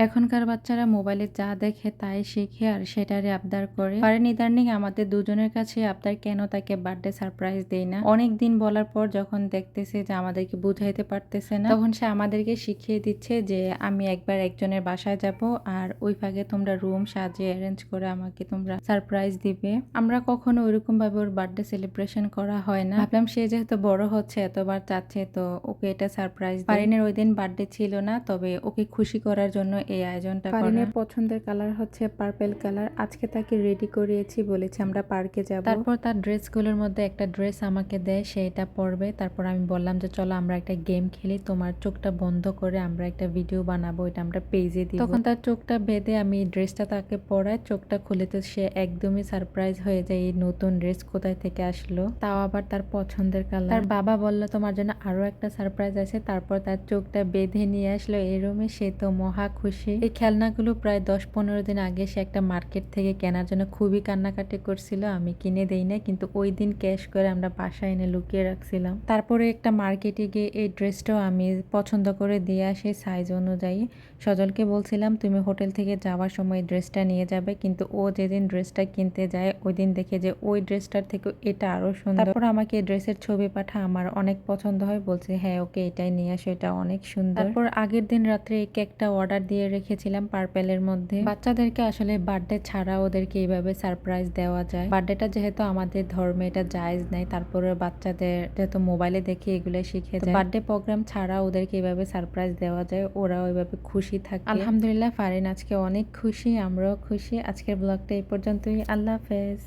এখনকার বাচ্চারা মোবাইলে যা দেখে তাই শিখে আর সেটারই আবদার করে। ফারিন ইদানিং আমাদের দুজনের কাছে আবদার কেন তাকে বার্থডে সারপ্রাইজ দেই না। অনেক দিন বলার পর যখন দেখতেছে যে আমাদেরকে বুঝাইতে পারতেছে না, তখন সে আমাদেরকে শিখিয়ে দিচ্ছে যে আমি একবার একজনের বাসায় যাব আর ওই ফাঁকে তোমরা রুম সাজিয়ে অ্যারেঞ্জ করে আমাকে তোমরা সারপ্রাইজ দিবে। আমরা কখনো ওইরকম ভাবে ওর বার্থডে সেলিব্রেশন করা হয় না। ভাবলাম সে যেহেতু বড় হচ্ছে, এতবার চাচ্ছে, তো ওকে এটা সারপ্রাইজ। ফারিনের ওই দিন বার্থডে ছিল না, তবে ওকে খুশি করার জন্য এই আয়োজনটা। ফারিনের পছন্দের কালার হচ্ছে পার্পল কালার। আজকে তাকে রেডি করিয়েছি, বলেছি আমরা পার্কে যাব। তারপর তার ড্রেসগুলোর মধ্যে একটা ড্রেস আমাকে দেয়, সেটা পরবে। তারপর আমি বললাম যে চলো আমরা একটা গেম খেলি, তোমার চোখটা বন্ধ করে আমরা একটা ভিডিও বানাবো, এটা আমরা পেজে দিব। তখন তার চোখটা বেঁধে আমি ড্রেসটা তাকে পরাই, চোখটা খুলে তো সে একদমই সারপ্রাইজ হয়ে যায়, এই নতুন ড্রেস কোথায় থেকে আসলো, তাও আবার তার পছন্দের কালার। তার বাবা বলল তোমার জন্য আরো একটা সারপ্রাইজ আছে। তারপর তার চোখটা বেঁধে নিয়ে আসলো এই রুমে, সে তো মহা খুশি। এই খেলনাগুলো প্রায় 10-15 দিন আগে সে একটা মার্কেট থেকে কেনার জন্য খুবই কান্নাকাটি করছিল, আমি কিনে দেই না, কিন্তু ওই দিন ক্যাশ করে আমরা বাসায় এনে লুকিয়ে রাখছিলাম। তারপরে একটা মার্কেটে গিয়ে এই ড্রেসটাও আমি পছন্দ করে দিয়ে আসি সাইজ অনুযায়ী। সজলকে বলছিলাম তুমি হোটেল থেকে যাওয়ার সময় ড্রেসটা নিয়ে যাবে, কিন্তু ও যেদিন ড্রেসটা কিনতে যায় ওই দিন দেখে যে ওই ড্রেসটার থেকে এটা আরো সুন্দর। তারপর আমাকে ড্রেসের ছবি পাঠা, আমার অনেক পছন্দ হয়, বলছে হ্যাঁ ওকে এটাই নিয়ে আসো, এটা অনেক সুন্দর। তারপর আগের দিন রাত্রে এই কেকটা অর্ডার দিয়ে রেখেছিলাম পার্পেলের মধ্যে। বাচ্চাদেরকে আসলে বার্থডে ছাড়া ওদেরকে এইভাবে সারপ্রাইজ দেওয়া যায়। বার্থডেটা যেহেতু আমাদের ধর্মে এটা জায়েজ নাই, তারপরে বাচ্চাদের যেহেতু মোবাইলে দেখে এগুলো শিখে যায়, বার্থডে প্রোগ্রাম ছাড়া ওদেরকে এইভাবে সারপ্রাইজ দেওয়া যায়, ওরা ওইভাবে খুশি থাকে। আলহামদুলিল্লাহ ফারিন আজকে অনেক খুশি, আমরাও খুশি। আজকের ব্লগটা এই পর্যন্তই। আল্লাহ হাফেজ।